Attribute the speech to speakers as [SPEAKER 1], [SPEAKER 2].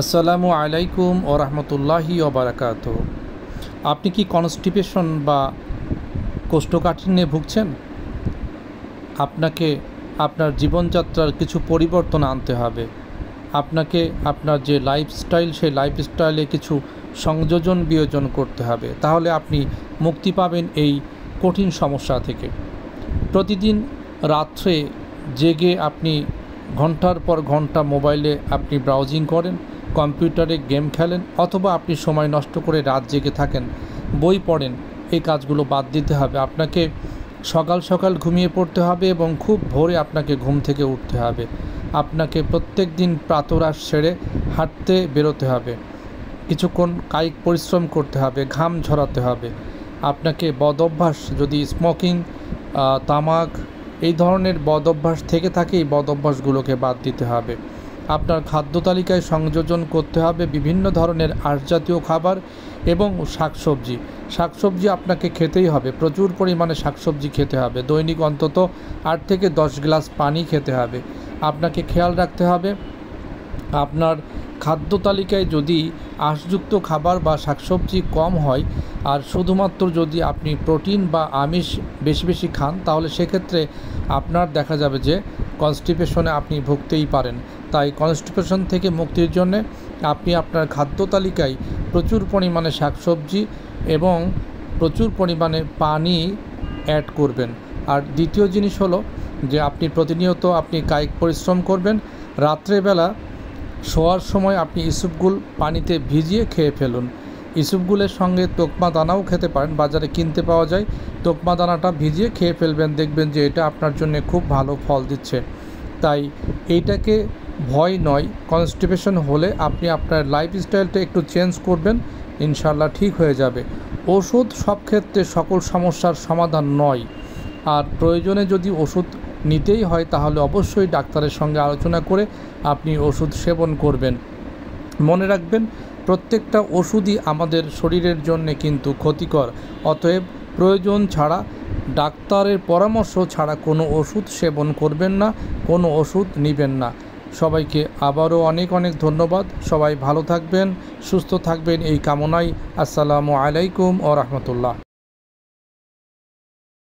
[SPEAKER 1] আসসালামু আলাইকুম ও রহমতুল্লাহি ও বারাকাতুহু। আপনি কি কনস্টিপেশন বা কোষ্ঠকাঠিন্যে ভুগছেন? আপনাকে আপনার জীবনযাত্রার কিছু পরিবর্তন আনতে হবে। আপনাকে আপনার যে লাইফস্টাইল, সেই লাইফস্টাইলে কিছু সংযোজন বিয়োজন করতে হবে। তাহলে আপনি মুক্তি পাবেন এই কঠিন সমস্যা থেকে। প্রতিদিন রাত্রে জেগে আপনি ঘন্টার পর ঘন্টা মোবাইলে আপনি ব্রাউজিং করেন, কম্পিউটারে গেম খেলেন, অথবা আপনি সময় নষ্ট করে রাত জেগে থাকেন, বই পড়েন। এই কাজগুলো বাদ দিতে হবে। আপনাকে সকাল সকাল ঘুমিয়ে পড়তে হবে এবং খুব ভোরে আপনাকে ঘুম থেকে উঠতে হবে। আপনাকে প্রত্যেক দিন প্রাতরাশ সেরে হাঁটতে বেরোতে হবে, কিছুক্ষণ কায়িক পরিশ্রম করতে হবে, ঘাম ঝরাতে হবে। আপনাকে বদ অভ্যাস, যদি স্মোকিং, তামাক, এই ধরনের বদ অভ্যাস থেকে থাকে, এই বদ অভ্যাসগুলোকে বাদ দিতে হবে। আপনার খাদ্য তালিকায় সংযোজন করতে হবে বিভিন্ন ধরনের আঁশজাতীয় খাবার এবং শাকসবজি। শাকসবজি আপনাকে খেতেই হবে, প্রচুর পরিমাণে শাকসবজি খেতে হবে। দৈনিক অন্তত 8 থেকে 10 গ্লাস পানি খেতে হবে। আপনাকে খেয়াল রাখতে হবে আপনার খাদ্য তালিকায় যদি আঁশযুক্ত খাবার বা শাকসবজি কম হয়, আর শুধুমাত্র যদি আপনি প্রোটিন বা আমিষ বেশি বেশি খান, তাহলে সেক্ষেত্রে আপনার দেখা যাবে যে কনস্টিপেশনে আপনি ভুগতেই পারেন। তাই কনস্টিপেশন থেকে মুক্তির জন্যে আপনি আপনার খাদ্য তালিকায় প্রচুর পরিমাণে শাকসবজি এবং প্রচুর পরিমাণে পানি অ্যাড করবেন। আর দ্বিতীয় জিনিস হলো যে আপনি প্রতিনিয়ত কায়িক পরিশ্রম করবেন। রাত্রেবেলা শোয়ার সময় আপনি ইসবগুল পানিতে ভিজিয়ে খেয়ে ফেলুন। ইসবগুলের সঙ্গে তোকমা দানাও খেতে পারেন, বাজারে কিনতে পাওয়া যায়। তোকমা দানাটা ভিজিয়ে খেয়ে ফেলবেন, দেখবেন যে এটা আপনার জন্য খুব ভালো ফল দিচ্ছে। তাই এইটাকে ভয় নয়, কনস্টিপেশন হলে আপনি আপনার লাইফস্টাইলটা একটু চেঞ্জ করবেন, ইনশাল্লাহ ঠিক হয়ে যাবে। ওষুধ সব ক্ষেত্রে সকল সমস্যার সমাধান নয়, আর প্রয়োজনে যদি ওষুধ নিতেই হয় তাহলে অবশ্যই ডাক্তারের সঙ্গে আলোচনা করে আপনি ওষুধ সেবন করবেন। মনে রাখবেন, প্রত্যেকটা ওষুধই আমাদের শরীরের জন্য কিন্তু ক্ষতিকর। অতএব প্রয়োজন ছাড়া, ডাক্তারের পরামর্শ ছাড়া কোনো ওষুধ সেবন করবেন না, কোনো ওষুধ নেবেন না। সবাইকে আবারও অনেক অনেক ধন্যবাদ। সবাই ভালো থাকবেন, সুস্থ থাকবেন এই কামনায়। আসসালামু আলাইকুম ও রহমতুল্লাহ।